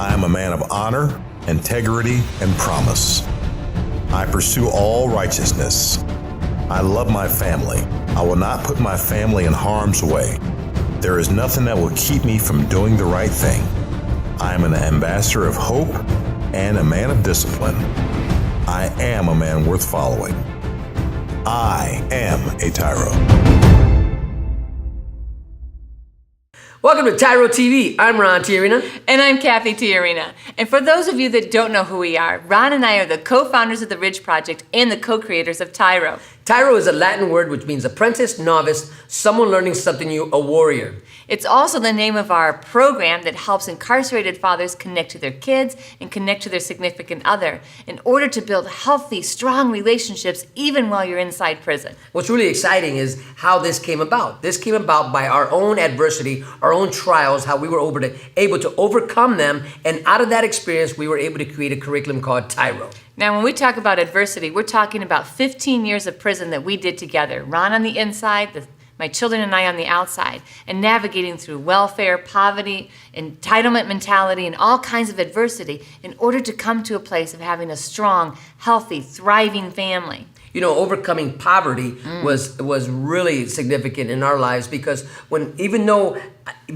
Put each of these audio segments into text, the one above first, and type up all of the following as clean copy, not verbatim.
I am a man of honor, integrity, and promise. I pursue all righteousness. I love my family. I will not put my family in harm's way. There is nothing that will keep me from doing the right thing. I am an ambassador of hope and a man of discipline. I am a man worth following. I am a TYRO. Welcome to TYRO TV. I'm Ron TYRO. And I'm Cathy TYRO. And for those of you that don't know who we are, Ron and I are the co-founders of the Ridge Project and the co-creators of TYRO. TYRO is a Latin word which means apprentice, novice, someone learning something new, a warrior. It's also the name of our program that helps incarcerated fathers connect to their kids and connect to their significant other in order to build healthy, strong relationships even while you're inside prison. What's really exciting is how this came about. This came about by our own adversity, our own trials, how we were able to overcome them, and out of that experience, we were able to create a curriculum called TYRO. Now, when we talk about adversity, we're talking about 15 years of prison that we did together. Ron on the inside, my children and I on the outside, and navigating through welfare, poverty, entitlement mentality, and all kinds of adversity in order to come to a place of having a strong, healthy, thriving family. You know, overcoming poverty was really significant in our lives because even though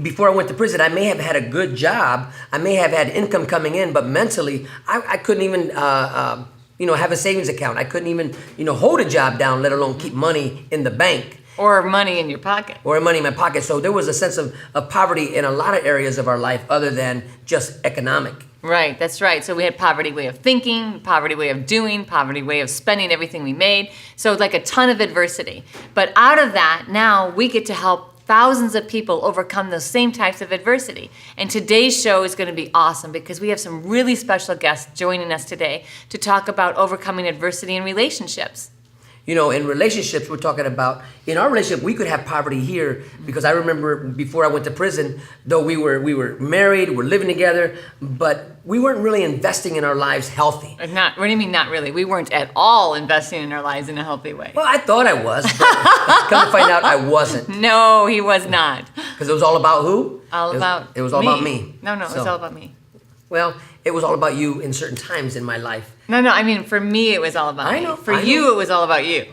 before I went to prison, I may have had a good job, I may have had income coming in, but mentally, I couldn't even, have a savings account. I couldn't even, hold a job down, let alone keep money in the bank. Or money in your pocket. Or money in my pocket. So there was a sense of poverty in a lot of areas of our life other than just economic. Right, that's right. So we had poverty way of thinking, poverty way of doing, poverty way of spending everything we made. So like a ton of adversity. But out of that, now we get to help thousands of people overcome those same types of adversity. And today's show is going to be awesome because we have some really special guests joining us today to talk about overcoming adversity in relationships. In relationships, we're talking about, in our relationship, we could have poverty here because I remember before I went to prison, though we were married, we're living together, but we weren't really investing in our lives healthy. What do you mean not really? We weren't at all investing in our lives in a healthy way. Well, I thought I was, but come to find out I wasn't. No, he was not. Because it was all about who? It was all me. about me. No, it was all about me. Well, it was all about you in certain times in my life. No, I mean, for me, it was all about me. For you, it was all about you.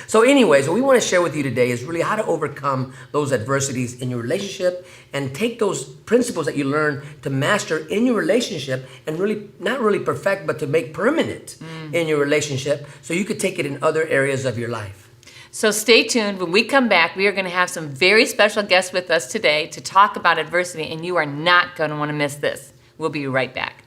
So anyways, what we want to share with you today is really how to overcome those adversities in your relationship and take those principles that you learn to master in your relationship and really, not really perfect, but to make permanent in your relationship so you could take it in other areas of your life. So stay tuned. When we come back, we are going to have some very special guests with us today to talk about adversity, and you are not going to want to miss this. We'll be right back.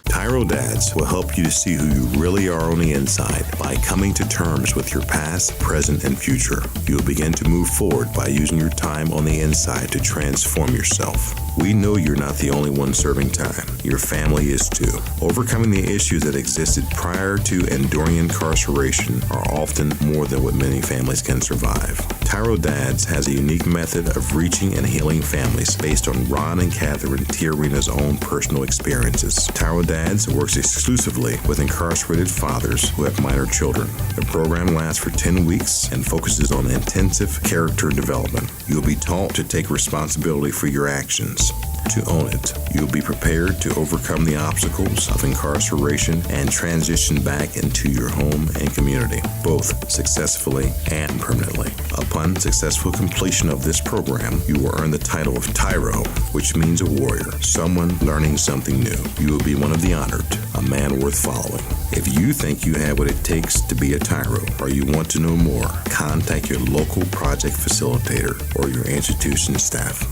TYRO Dads will help you to see who you really are on the inside by coming to terms with your past, present, and future. You'll begin to move forward by using your time on the inside to transform yourself. We know you're not the only one serving time. Your family is too. Overcoming the issues that existed prior to and during incarceration are often more than what many families can survive. TYRO Dads has a unique method of reaching and healing families based on Ron and Catherine TYRO's own personal experiences. TYRO Dads works exclusively with incarcerated fathers who have minor children. The program lasts for 10 weeks and focuses on intensive character development. You'll be taught to take responsibility for your actions, to own it. You'll be prepared to overcome the obstacles of incarceration and transition back into your home and community, both successfully and permanently. Upon successful completion of this program, you will earn the title of TYRO, which means a warrior, someone learning something new. You will be one of the honored, a man worth following. If you think you have what it takes to be a TYRO, or you want to know more, contact your local project facilitator or your institution staff.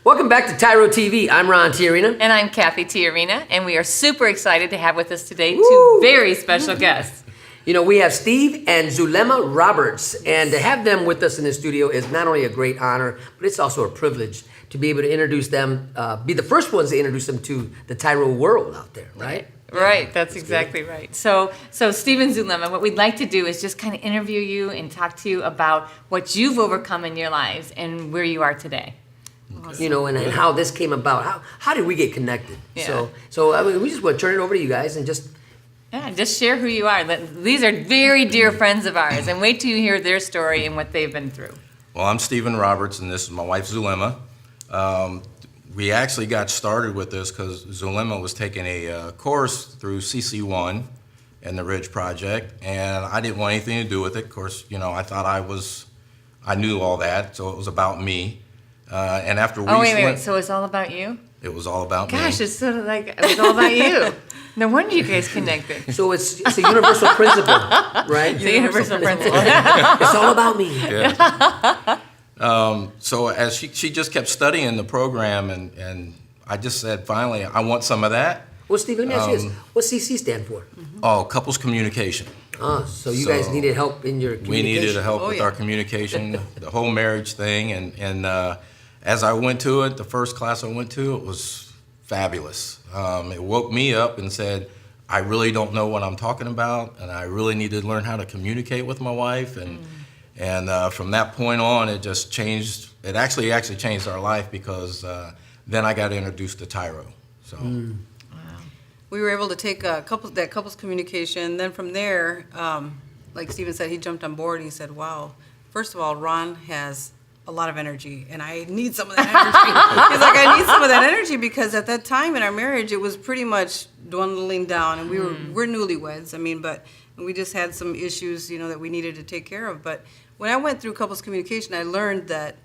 Welcome back to TYRO TV. I'm Ron TYRO. And I'm Cathy TYRO, and we are super excited to have with us today two very special guests. We have Steve and Zulema Roberts, and to have them with us in the studio is not only a great honor, but it's also a privilege to be able to introduce them, be the first ones to introduce them to the TYRO world out there, right? Right, that's exactly good. Right. So Steve and Zulema, what we'd like to do is just kind of interview you and talk to you about what you've overcome in your lives and where you are today. Awesome. And how this came about. How did we get connected? Yeah. So we just want to turn it over to you guys and just share who you are. These are very dear friends of ours, and wait till you hear their story and what they've been through. Well, I'm Stephen Roberts, and this is my wife Zulema. we actually got started with this because Zulema was taking a course through CC1 and the Ridge Project, and I didn't want anything to do with it. Of course, I thought I knew all that, so it was about me. And after we wait. So it's all about you? It was all about me. Gosh, it's sort of like it was all about you. No wonder you guys connected. So it's a universal principle, right? It's a universal principle. It's all about me. Yeah. So as she just kept studying the program, and I just said, finally, I want some of that. Well, Steve, let me ask you this. What's CC stand for? Oh, couples communication. So you guys needed help in your communication. We needed help with our communication, the whole marriage thing, and as I went to it, the first class I went to, it was fabulous. It woke me up and said, I really don't know what I'm talking about, and I really need to learn how to communicate with my wife, and from that point on, it just changed. It actually changed our life because then I got introduced to TYRO. So. We were able to take couples communication. Then from there, like Steven said, he jumped on board and he said, wow, first of all, Ron has a lot of energy and I need some of that energy. He's like, I need some of that energy because at that time in our marriage, it was pretty much dwindling down and we're newlyweds. I mean, but we just had some issues, that we needed to take care of. But when I went through couples communication, I learned that,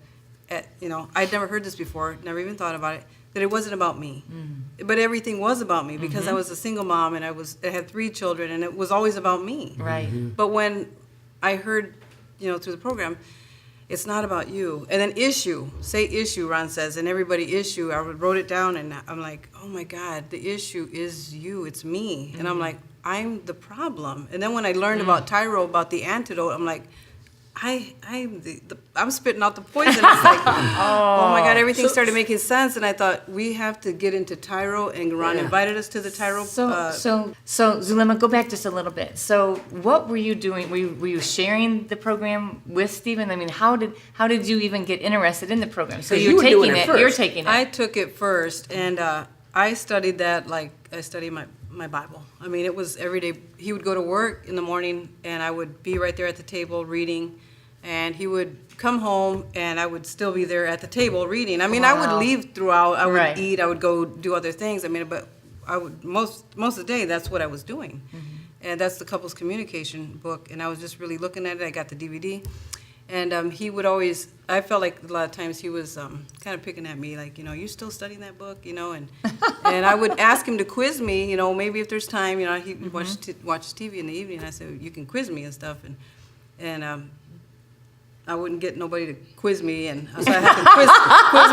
I'd never heard this before, never even thought about it, that it wasn't about me. But everything was about me because I was a single mom and I had 3 children and it was always about me. Right. But when I heard, through the program, it's not about you. And then say issue, Ron says, and everybody issue. I wrote it down and I'm like, oh my God, the issue is you, it's me. And I'm like, I'm the problem. And then when I learned about TYRO, about the antidote, I'm like, I'm spitting out the poison. It's like, oh my God, everything started making sense, and I thought we have to get into TYRO, and Ron invited us to the TYRO. So Zulema, go back just a little bit. So what were you doing? Were you sharing the program with Steven? I mean, how did you even get interested in the program? So you're taking it. You're taking it. I took it first, and I studied that like I studied my Bible. I mean, it was every day. He would go to work in the morning, and I would be right there at the table reading. And he would come home, and I would still be there at the table reading. I mean, I would leave throughout. I would eat. I would go do other things. I mean, but I would most of the day. That's what I was doing, and that's the couples communication book. And I was just really looking at it. I got the DVD, and he would always. I felt like a lot of times he was kind of picking at me, like, you still studying that book, and and I would ask him to quiz me, maybe if there's time, he would watch TV in the evening. And I said, you can quiz me and stuff, and I wouldn't get nobody to quiz me, and so I had to quiz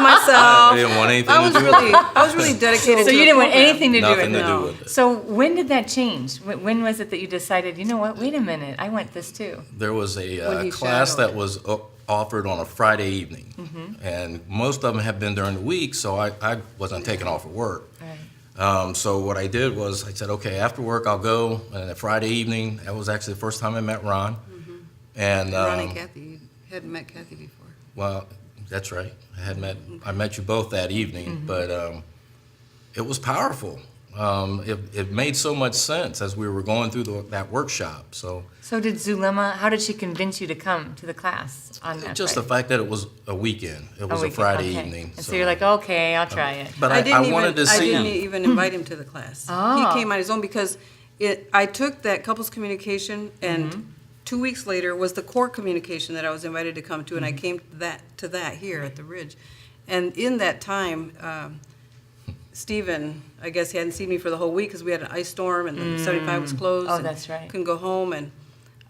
myself. I didn't want anything I was really dedicated. So to you didn't want anything to do with it. Nothing to do with it. So when did that change? When was it that you decided, you know what? Wait a minute, I want this too. There was When a he class shadowed that was offered on a Friday evening, and most of them have been during the week, so I wasn't taking off of work. Right. So what I did was I said, okay, after work I'll go, and Friday evening, that was actually the first time I met Ron. And Ron and Cathy. You hadn't met Cathy before. Well, that's right. I met you both that evening, but it was powerful. It made so much sense as we were going through that workshop. So did Zulema? How did she convince you to come to the class on that? Just Friday? the fact that it was a weekend. It was a Friday evening. And so you're like, okay, I'll try it. But I wanted to see. I didn't even invite him to the class. Oh. He came on his own because I took that couples communication and. 2 weeks later was the core communication that I was invited to come to, and I came to that here at the Ridge. And in that time, Steven, I guess he hadn't seen me for the whole week because we had an ice storm and the 75 was closed. Oh, and that's right. Couldn't go home. And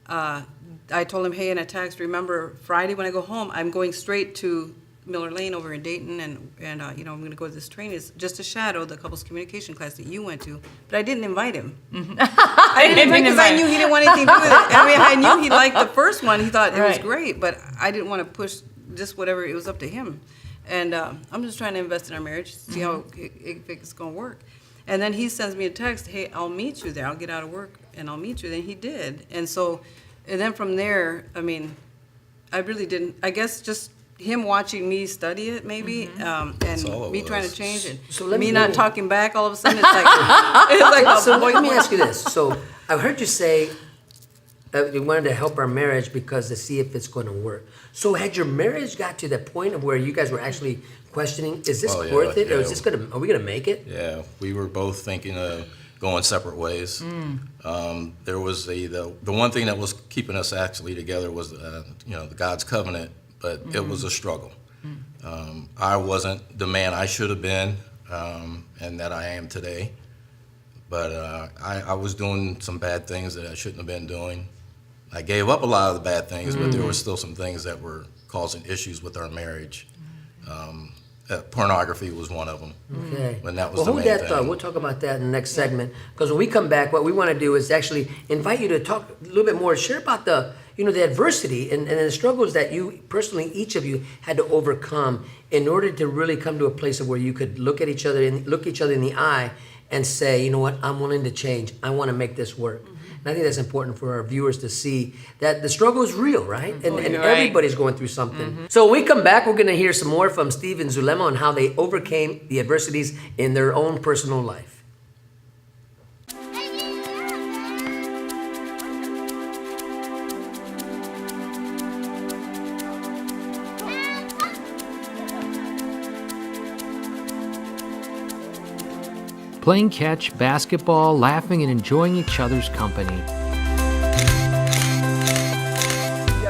I told him, hey, in a text, remember, Friday when I go home, I'm going straight to Miller Lane over in Dayton, and I'm going to go to this training. It's just to shadow the couples communication class that you went to. But I didn't invite him. I didn't invite him because I knew he didn't want anything to do with it. I mean, I knew he liked the first one. He thought it was great, but I didn't want to push just whatever. It was up to him. And I'm just trying to invest in our marriage, see how if it's going to work. And then he sends me a text, hey, I'll meet you there. I'll get out of work, and I'll meet you. And he did. And then from there, I mean, I really didn't, I guess just him watching me study it, maybe, and me trying to change it. So me not talking back all of a sudden, it's like, So let me ask you this. So I heard you say we wanted to help our marriage because to see if it's going to work. So had your marriage got to that point of where you guys were actually questioning, is this Oh, yeah, worth it, or yeah. is this are we gonna make it? Yeah, we were both thinking of going separate ways. There was the one thing that was keeping us actually together was the God's covenant, but it was a struggle. I wasn't the man I should have been, and that I am today. But I was doing some bad things that I shouldn't have been doing. I gave up a lot of the bad things, but there were still some things that were causing issues with our marriage. Pornography was one of them. Okay. And that was Well, the hold main that thought. thing. We'll talk about that in the next segment. Because when we come back, what we want to do is actually invite you to talk a little bit more, share about the adversity and the struggles that you personally, each of you, had to overcome in order to really come to a place of where you could look at each other in the eye and say, you know what, I'm willing to change. I want to make this work. And I think that's important for our viewers to see that the struggle is real, right? And Right. everybody's going through something. So when we come back, we're going to hear some more from Steve and Zulema on how they overcame the adversities in their own personal life. Playing catch, basketball, laughing, and enjoying each other's company.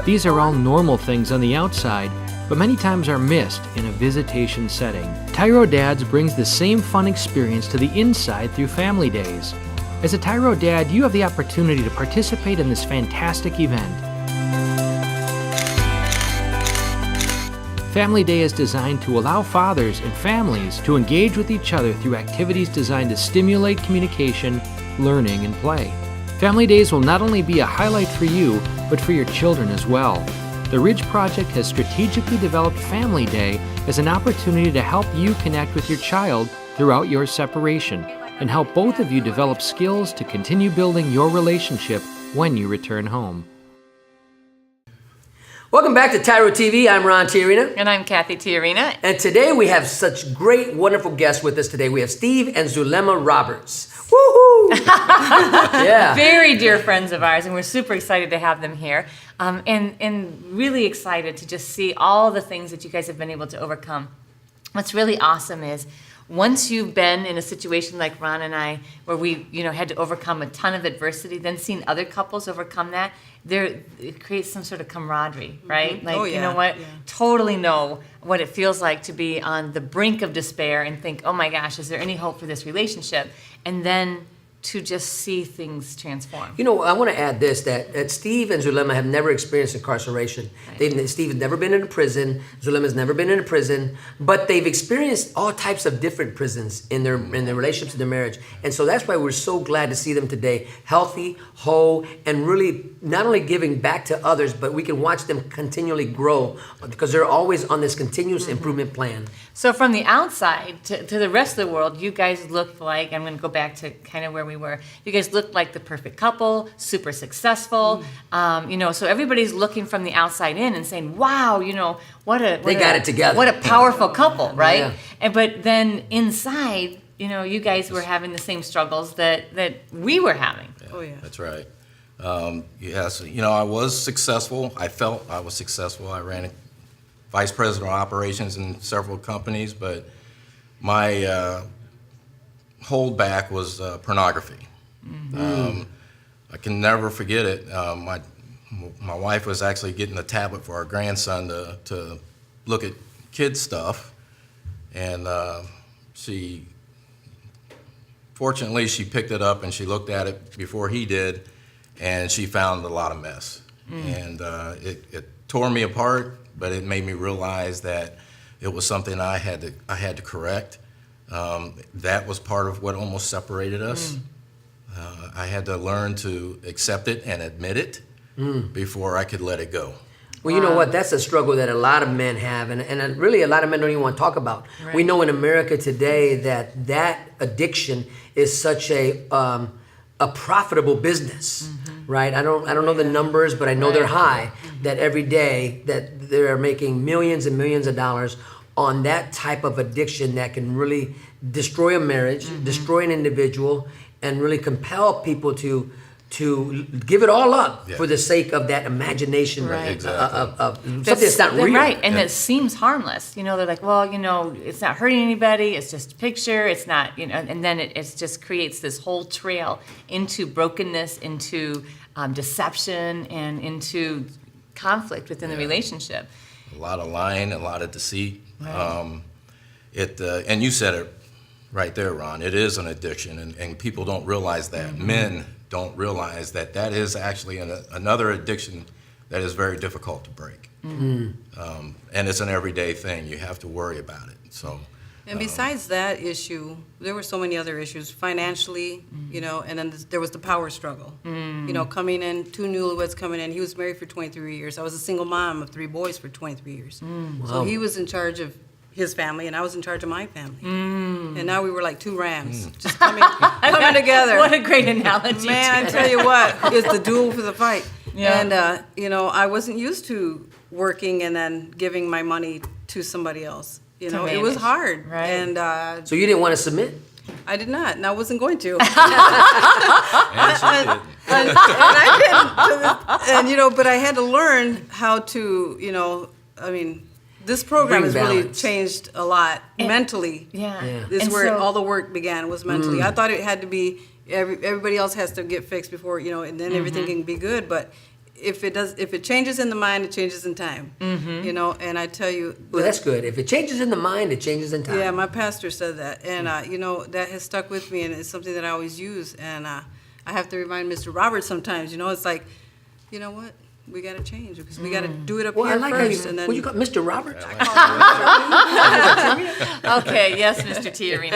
These are all normal things on the outside, but many times are missed in a visitation setting. TYRO Dads brings the same fun experience to the inside through Family Days. As a TYRO Dad, you have the opportunity to participate in this fantastic event. Family Day is designed to allow fathers and families to engage with each other through activities designed to stimulate communication, learning, and play. Family Days will not only be a highlight for you, but for your children as well. The Ridge Project has strategically developed Family Day as an opportunity to help you connect with your child throughout your separation and help both of you develop skills to continue building your relationship when you return home. Welcome back to TYRO TV. I'm Ron Tiarina. And I'm Cathy Tiarina. And today we have such great, wonderful guests with us today. We have Steve and Zulema Roberts. Woohoo! Yeah. Very dear friends of ours, and we're super excited to have them here. And really excited to just see all the things that you guys have been able to overcome. What's really awesome is once you've been in a situation like Ron and I, where we, had to overcome a ton of adversity, then seeing other couples overcome that, it creates some sort of camaraderie, right? Like, Oh, yeah. you know what? Yeah. Totally know what it feels like to be on the brink of despair and think, oh my gosh, is there any hope for this relationship? And then to just see things transform. I want to add this, that Steve and Zulema have never experienced incarceration. Right. Steve has never been in a prison. Zulema's never been in a prison, but they've experienced all types of different prisons in their relationships, in their marriage. And so that's why we're so glad to see them today, healthy, whole, and really not only giving back to others, but we can watch them continually grow because they're always on this continuous improvement plan. So from the outside to the rest of the world, you guys look like, I'm going to go back to kind of where we were, you guys look like the perfect couple, super successful, so everybody's looking from the outside in and saying, wow, They got it together. What a powerful couple, right? Yeah. But then inside, you guys were having the same struggles that we were having. Oh, yeah. That's right. Yes, I was successful. I felt I was successful. I ran vice president of operations in several companies, but my holdback was pornography. I can never forget it. My wife was actually getting a tablet for our grandson to look at kids stuff, and fortunately she picked it up and she looked at it before he did, and she found a lot of mess. And it tore me apart, but it made me realize that it was something I had to correct. That was part of what almost separated us. I had to learn to accept it and admit it before I could let it go. Well, you know what? That's a struggle that a lot of men have, and really a lot of men don't even want to talk about. Right. We know in America today that addiction is such a profitable business, right? I don't know the numbers, but I know they're high. That every day that they're making millions and millions of dollars on that type of addiction that can really destroy a marriage, destroy an individual, and really compel people to to give it all up Yeah. for the sake of that imagination Right. of something that's not real. Right, and it seems harmless. You know, they're like, well, you know, it's not hurting anybody. It's just a picture. It's not, you know, and then it just creates this whole trail into brokenness, into deception, and into conflict within the relationship. A lot of lying, a lot of deceit. Right. And you said it right there, Ron. It is an addiction, and people don't realize that. Mm-hmm. Men don't realize that that is actually another addiction that is very difficult to break. Mm-hmm. And it's an everyday thing. You have to worry about it. So. And besides that issue, there were so many other issues financially, you know, and then there was the power struggle. You know, coming in, two newlyweds coming in. He was married for 23 years. I was a single mom of 3 boys for 23 years. So he was in charge of his family, and I was in charge of my family. And now we were like 2 rams, just coming together. What a great analogy. Man, I tell you what, it's the duel for the fight. Yeah. And, you know, I wasn't used to working and then giving my money to somebody else. You To know, it was manage. hard. Right. And So you didn't want to submit? I did not, and I wasn't going to. And she didn't. and I didn't. And, you know, but I had to learn how to, you know, I mean, this program Bring has really balance. changed a lot mentally. Yeah. Yeah. This is And where so- all the work began, was mentally. I thought it had to be, everybody else has to get fixed before, you know, and then everything can be good. But if it changes in the mind, it changes in time. You know, and I tell you. Well, that's good. If it changes in the mind, it changes in time. Yeah, my pastor said that, and you know, that has stuck with me, and it's something that I always use. And I have to remind Mr. Roberts sometimes. You know, it's like, you know what, we got to change because we got to do it up Well, I here like first, how and then. what you call Mr. Roberts? Okay, yes, Mr. TYRO.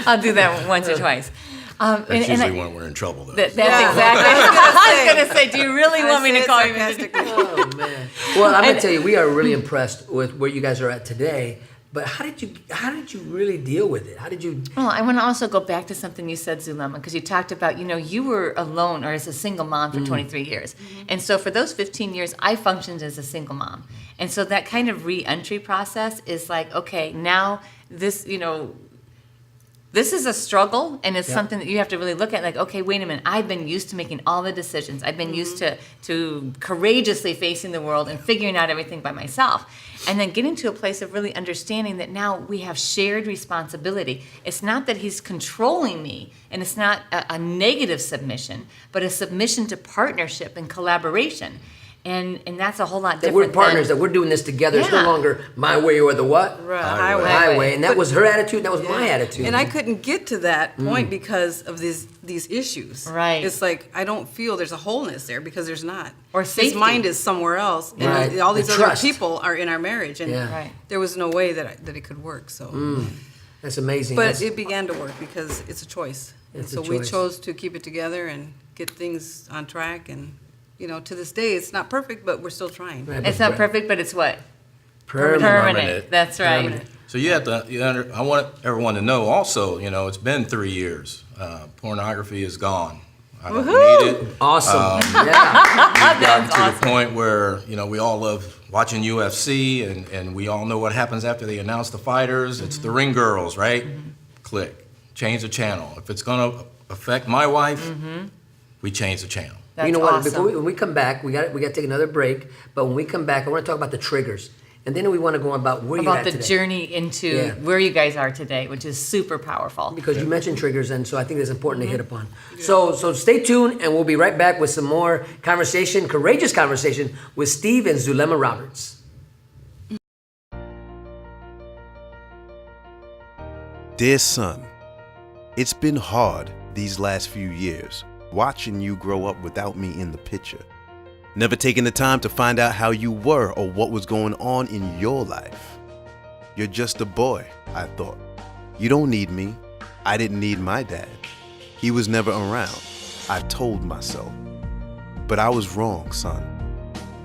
I'll do that once or twice. That's usually when we're in trouble, though. That's Yeah. exactly. I was going to say, do you really want me to call you Mr. sarcastically. Oh man! Well, I'm gonna tell you, we are really impressed with where you guys are at today. But how did you really deal with it? How did you? Well, I want to also go back to something you said, Zulema, because you talked about, you know, you were alone or as a single mom for 23 years. And so for those 15 years, I functioned as a single mom. And so that kind of re-entry process is like, okay, now this, you know, this is a struggle, and it's something that you have to really look at. Like, okay, wait a minute. I've been used to making all the decisions. I've been used to courageously facing the world and figuring out everything by myself. And then getting to a place of really understanding that now we have shared responsibility. It's not that he's controlling me, and it's not a negative submission, but a submission to partnership and collaboration. And that's a whole lot That different. we're partners. That we're doing this together. It's no Yeah. longer my way or the what? Right, Highway. And that was her attitude. And that was my attitude. And I couldn't get to that point because of these issues. Right. It's like I don't feel there's a wholeness there because there's not. Or His safety. mind is somewhere else, and Right. all these The other trust. people are in our marriage, and Yeah. Right. there was no way that it could work. So, That's amazing. but That's- it began to work because it's a choice. And It's a so we choice. chose to keep it together and get things on track. And you know, to this day, it's not perfect, but we're still trying. Right, It's not perfect, but it's what? permanent. Permanent. That's right. Permanent. So you have to. I want everyone to know also. You know, it's been 3 years. Pornography is gone. I don't need it. Awesome. Yeah. We've gotten That's to awesome. the point where we all love watching UFC, and we all know what happens after they announce the fighters. It's the ring girls, right? Click, change the channel. If it's gonna affect my wife, we change the channel. That's you know what? awesome. When we come back, we got to take another break. But when we come back, I want to talk about the triggers, and then we want to go about where you're About at the today. journey into Yeah. where you guys are today, which is super powerful. Because you mentioned triggers, and so I think it's important to hit upon. So stay tuned, and we'll be right back with some more conversation, courageous conversation with Steve and Zulema Roberts. Dear son, it's been hard these last few years, watching you grow up without me in the picture. Never taking the time to find out how you were or what was going on in your life. You're just a boy, I thought. You don't need me. I didn't need my dad. He was never around, I told myself. But I was wrong, son.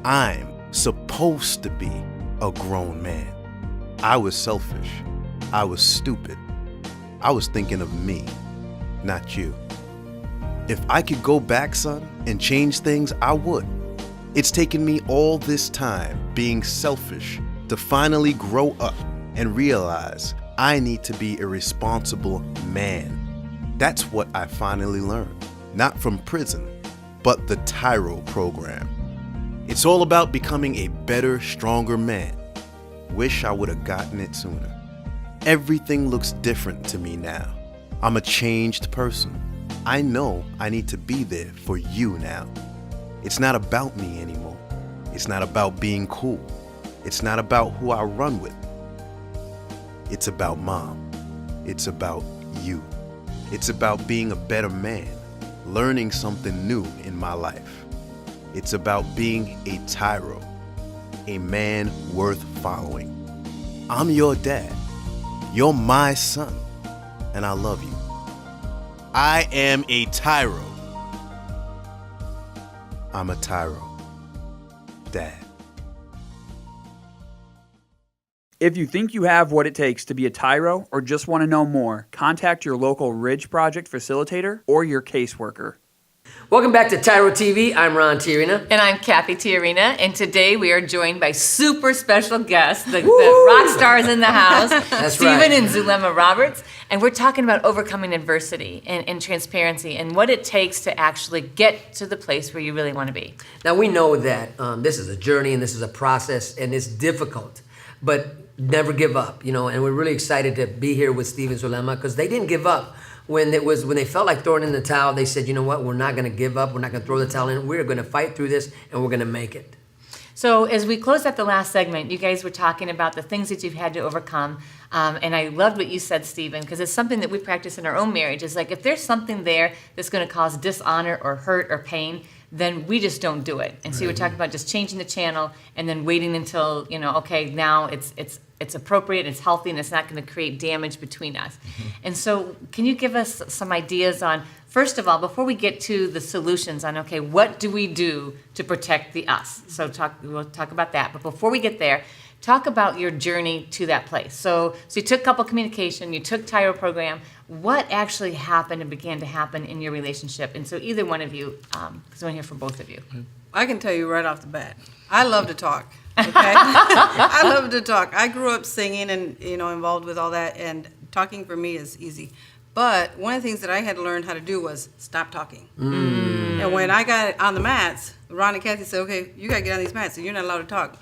I'm supposed to be a grown man. I was selfish. I was stupid. I was thinking of me, not you. If I could go back, son, and change things, I would. It's taken me all this time being selfish to finally grow up and realize I need to be a responsible man. That's what I finally learned. Not from prison, but the TYRO program. It's all about becoming a better, stronger man. Wish I would have gotten it sooner. Everything looks different to me now. I'm a changed person. I know I need to be there for you now. It's not about me anymore. It's not about being cool. It's not about who I run with. It's about Mom. It's about you. It's about being a better man, learning something new in my life. It's about being a TYRO, a man worth following. I'm your dad. You're my son, and I love you. I am a TYRO. I'm a TYRO. Dad. If you think you have what it takes to be a TYRO or just want to know more, contact your local Ridge Project facilitator or your caseworker. Welcome back to TYRO TV. I'm Ron Tiarina. And I'm Cathy Tiarina, and today we are joined by super special guests, the rock stars in the house, Stephen right. and Zulema Roberts, and we're talking about overcoming adversity and transparency and what it takes to actually get to the place where you really want to be. Now, we know that this is a journey and this is a process and it's difficult, but never give up, and we're really excited to be here with Steve and Zulema because they didn't give up. When they felt like throwing in the towel, they said, you know what, we're not going to give up. We're not going to throw the towel in. We're going to fight through this, and we're going to make it. So as we closed out the last segment, you guys were talking about the things that you've had to overcome. And I loved what you said, Stephen, because it's something that we practice in our own marriage. It's like if there's something there that's going to cause dishonor or hurt or pain, then we just don't do it. And so you were talking about just changing the channel and then waiting until, okay, now it's appropriate, it's healthy, and it's not going to create damage between us. And so can you give us some ideas on, first of all, before we get to the solutions on, okay, what do we do to protect the us? So we'll talk about that. But before we get there, talk about your journey to that place. So you took couple communication, you took TYRO program. What actually happened and began to happen in your relationship? And so either one of you, because I want to hear from both of you. I can tell you right off the bat, I love to talk. Okay, I love to talk. I grew up singing and involved with all that, and talking for me is easy. But one of the things that I had to learn how to do was stop talking. And when I got on the mats, Ron and Cathy said, "Okay, you gotta get on these mats, and you're not allowed to talk."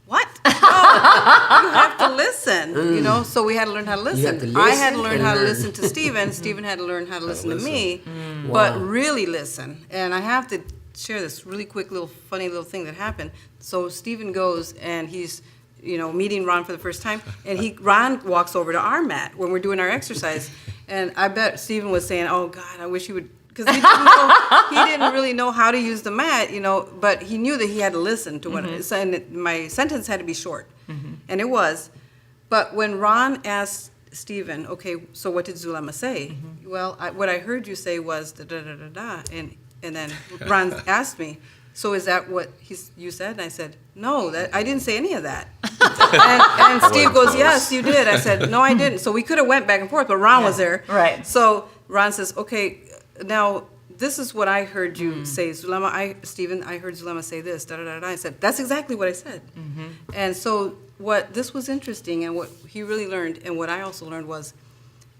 What? No, you have to listen. So we had to learn how to listen. I had to learn how to listen to Stephen. Stephen had to learn how to listen to me, but really listen. And I have to share this really quick funny little thing that happened. So Stephen goes and he's meeting Ron for the first time, and Ron walks over to our mat when we're doing our exercise, and I bet Stephen was saying, "Oh God, I wish he would," because he didn't really know how to use the mat, but he knew that he had to listen to what it said, and my sentence had to be short, and it was. But when Ron asked Stephen, "Okay, so what did Zulema say?" Well, what I heard you say was da da da da da, and then Ron asked me, "So is that what you said?" And I said, "No, I didn't say any of that." and Steve goes, "Yes, you did." I said, "No, I didn't." So we could have went back and forth, but Ron was there. Right. So Ron says, "Okay, now this is what I heard you say, Zulema. Stephen, I heard Zulema say this, da da da da." I said, "That's exactly what I said." And so this was interesting, and what he really learned, and what I also learned was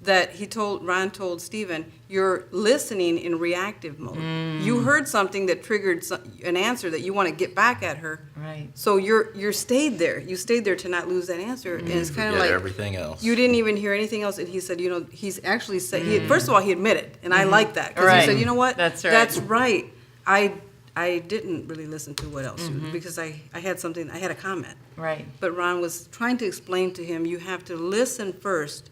that Ron told Stephen, "You're listening in reactive mode. You heard something that triggered an answer that you want to get back at her. Right. So you stayed there. You stayed there to not lose that answer." And it's kind of like everything else. You didn't even hear anything else. And he said, he's actually said, first of all, he admitted, and I like that. Because he said, "You know what? That's right. That's right. I didn't really listen to what else, because I had a comment." Right. But Ron was trying to explain to him, you have to listen first,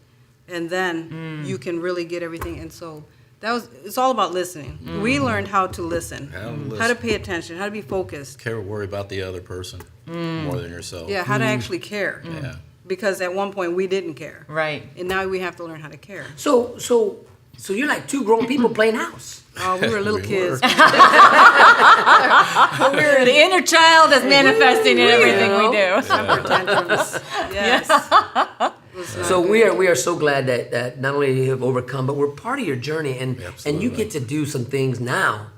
and then you can really get everything. And so it's all about listening. We learned how to listen, how to pay attention, how to be focused. Worry about the other person more than yourself. Yeah, how to actually care. Yeah. Because at one point we didn't care. Right. And now we have to learn how to care. So you're like two grown people playing house. Oh, we were little kids. The inner child is manifesting in everything we do. Temper tantrums. Yes. So we are so glad that not only you have overcome, but we're part of your journey, and you get to do some things now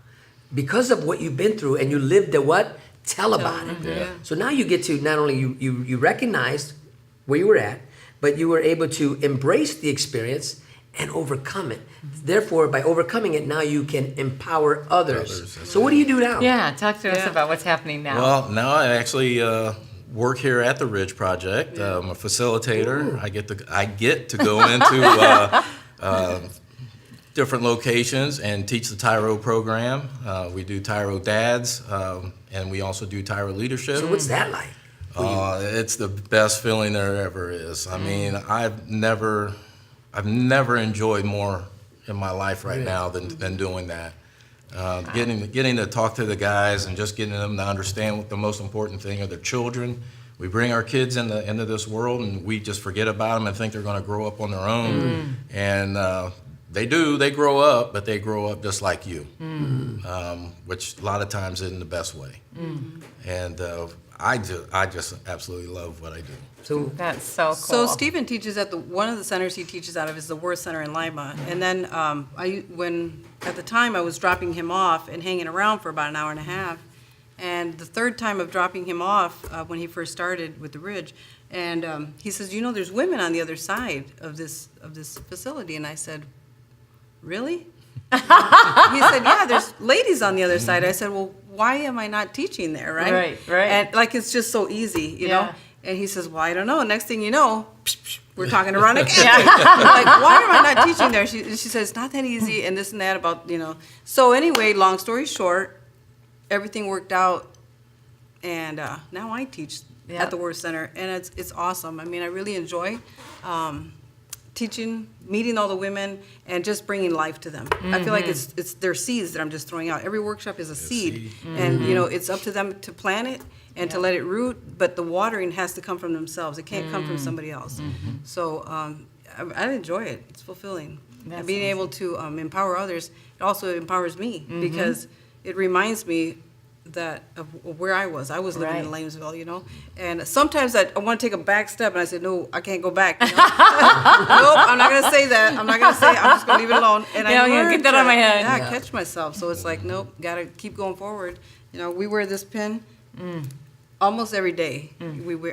because of what you've been through, and you lived to what? Tell about it. Yeah. So now you get to not only you recognized where you were at, but you were able to embrace the experience and overcome it. Therefore, by overcoming it, now you can empower others. So what do you do now? Yeah, talk to us Yeah. about what's happening now. Well, now I actually work here at the Ridge Project. I'm a facilitator. I get to go into different locations and teach the TYRO program. We do TYRO Dads, and we also do TYRO Leadership. So what's that like? It's the best feeling there ever is. I mean, I've never enjoyed more in my life right now than doing that. Getting to talk to the guys and just getting them to understand what the most important thing are their children. We bring our kids into this world and we just forget about them and think they're going to grow up on their own. And they do. They grow up, but they grow up just like you, which a lot of times isn't the best way. And I just absolutely love what I do. So That's so cool. So Stephen teaches at one of the centers he teaches out of is the Worth Center in Lima. And then at the time I was dropping him off and hanging around for about an hour and a half. And the third time of dropping him off, when he first started with the Ridge, and he says, there's women on the other side of this facility. And I said, really? He said, yeah, there's ladies on the other side. I said, well, why am I not teaching there, right? Right. And it's just so easy, you Yeah. know? And he says, well, I don't know. Next thing you know, we're talking around again. Like, why am I not teaching there? She says, it's not that easy and this and that about, So anyway, long story short, everything worked out. And now I teach at the Worth Center. And it's awesome. I mean, I really enjoy teaching, meeting all the women, and just bringing life to them. I feel like it's their seeds that I'm just throwing out. Every workshop is a seed. And, it's up to them to plant it and to let it root, but the watering has to come from themselves. It can't come from somebody else. So I enjoy it. It's fulfilling. And being able to empower others, it also empowers me because it reminds me that of where I was. I was living in Lamesville, and sometimes I want to take a back step, and I said, no, I can't go back. Nope, I'm not going to say that. I'm not going to say it. I'm just going to leave it alone. And Yeah, I'm gonna get that out of my head. Yeah, catch myself. So it's like, nope, got to keep going forward. We wear this pin almost every day.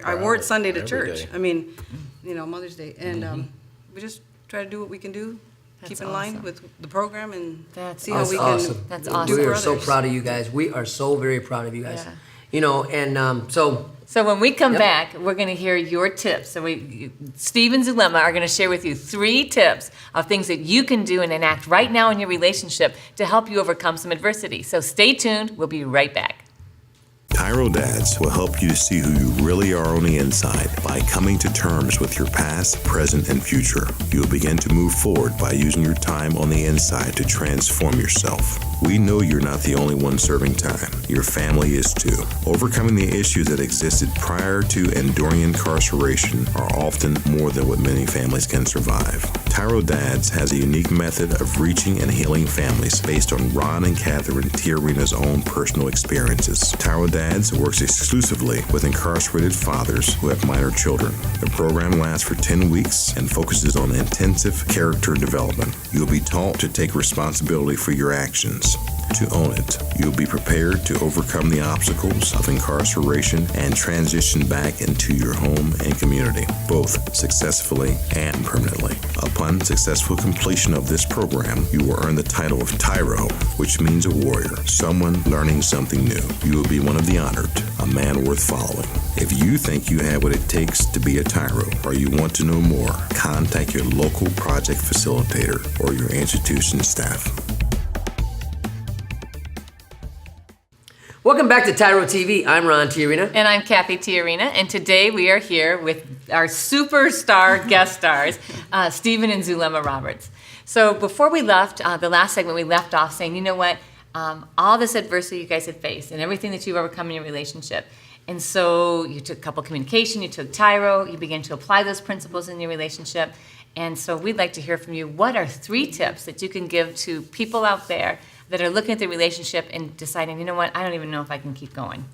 I wore it Sunday to Every church. day. I mean, Mother's Day. And we just try to do what we can do. That's Keep in line awesome. with the program and That's see how that's we awesome. can That's do awesome. We for are so others. proud of you guys. We are so very proud of you guys. Yeah. So So when we come Yep. back, we're going to hear your tips. So Steve and Zulema are going to share with you 3 tips of things that you can do and enact right now in your relationship to help you overcome some adversity. So stay tuned. We'll be right back. TYRO Dads will help you to see who you really are on the inside by coming to terms with your past, present, and future. You'll begin to move forward by using your time on the inside to transform yourself. We know you're not the only one serving time. Your family is too. Overcoming the issues that existed prior to and during incarceration are often more than what many families can survive. TYRO Dads has a unique method of reaching and healing families based on Ron and Catherine TYRO's own personal experiences. TYRO Dads works exclusively with incarcerated fathers who have minor children. The program lasts for 10 weeks and focuses on intensive character development. You'll be taught to take responsibility for your actions, to own it. You'll be prepared to overcome the obstacles of incarceration and transition back into your home and community, both successfully and permanently. Upon successful completion of this program, you will earn the title of TYRO, which means a warrior, someone learning something new. You will be one of the honored, a man worth following. If you think you have what it takes to be a TYRO, or you want to know more, contact your local project facilitator or your institution staff. welcome back to TYRO TV. I'm Ron TYRO. And I'm Cathy TYRO, and today we are here with our superstar guest stars, Stephen and Zulema Roberts. So before we left, the last segment, we left off saying, you know what, all this adversity you guys have faced and everything that you've overcome in your relationship. And so you took couple communication, you took TYRO, you began to apply those principles in your relationship. And so we'd like to hear from you. What are 3 tips that you can give to people out there that are looking at the relationship and deciding, you know what, I don't even know if I can keep going?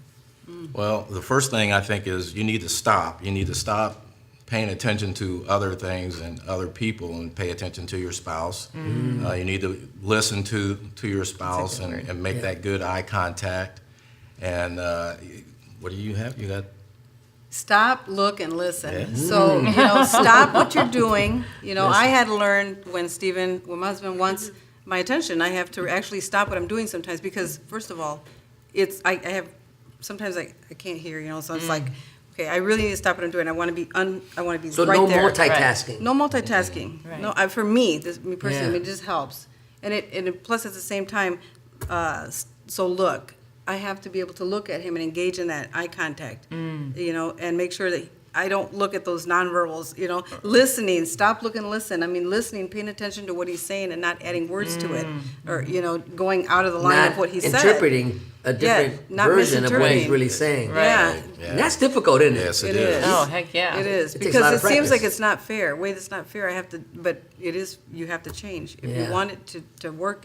Well, the first thing I think is you need to stop. You need to stop paying attention to other things and other people and pay attention to your spouse. You need to listen to your spouse and make that good eye contact. And what do you have? You got Stop, look, and listen. So, stop what you're doing. I had to learn when my husband wants my attention, I have to actually stop what I'm doing sometimes because, first of all, sometimes I can't hear, so it's like, okay, I really need to stop what I'm doing. I want to be So right no there. multitasking. No multitasking. Right. No, for me personally, Yeah. it just helps. And plus at the same time, so look, I have to be able to look at him and engage in that eye contact, and make sure that I don't look at those nonverbals, listening, stop, look, and listen. I mean, listening, paying attention to what he's saying and not adding words to it or, going out of the line Not of what he said. interpreting a different not version of what he's misinterpreting. really saying. Yeah. And that's difficult, isn't it? Yes, It it is. is. Oh, heck yeah. It is It takes a lot because of it seems like practice. it's not fair. A way that's not fair. But it is. You have to change if Yeah. you want it to work.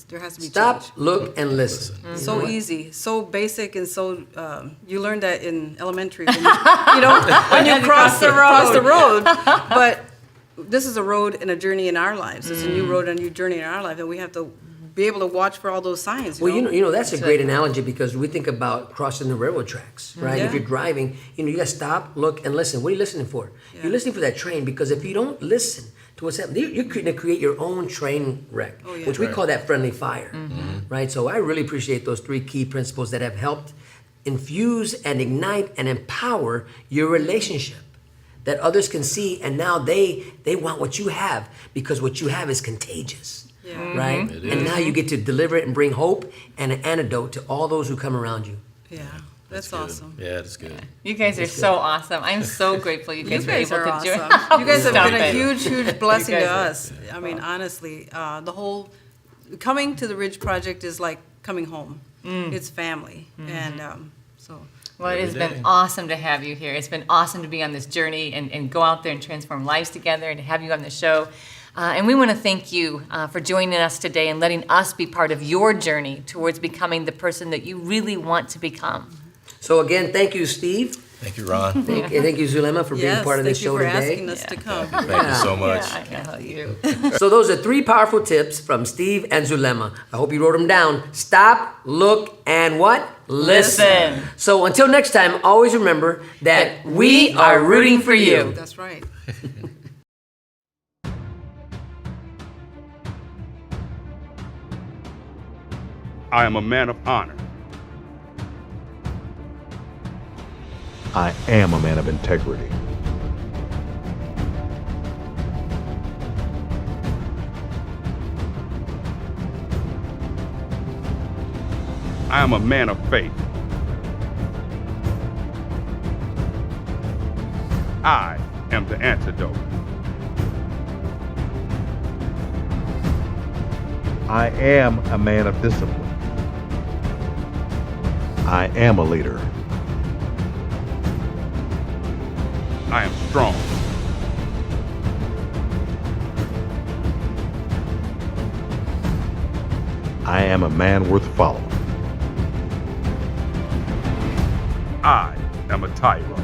There has to be Stop, change. look, and listen. So easy, so basic, and so you learned that in elementary when you cross the road. But this is a road and a journey in our lives. It's a new road and a new journey in our life, and we have to be able to watch for all those signs. Well, that's a great analogy because we think about crossing the railroad tracks, right? Yeah. If you're driving, you got to stop, look, and listen. What are you listening for? You're listening for that train because if you don't listen to what's happening, you're going to create your own train wreck, yeah. which we call that friendly fire, right? So I really appreciate those 3 key principles that have helped infuse and ignite and empower your relationship that others can see, and now they want what you have because what you have is contagious. Yeah. Right? It And is. now you get to deliver it and bring hope and an antidote to all those who come around you. Yeah, that's Good. awesome. Yeah, that's good. You guys are so awesome. I'm so grateful you You guys were guys able are to join. awesome. You guys have Stop been a it. huge blessing You to guys are- us. I mean, honestly, the whole coming to the Ridge Project is like coming home. It's family, and so. Well, it has Every been day. awesome to have you here. It's been awesome to be on this journey and go out there and transform lives together and to have you on the show. And we want to thank you for joining us today and letting us be part of your journey towards becoming the person that you really want to become. So again, thank you, Steve. Thank you, Ron. Thank you, Zulema, for being Yes, part of this thank you show for today. asking us to come. Thank you so much. Yeah, I know you. So those are 3 powerful tips from Steve and Zulema. I hope you wrote them down. Stop, look, and what? Listen. So until next time, always remember that we are rooting for you. That's right. I am a man of honor. I am a man of integrity. I am a man of faith. I am the antidote. I am a man of discipline. I am a leader. I am strong. I am a man worth following. I am a TYRO.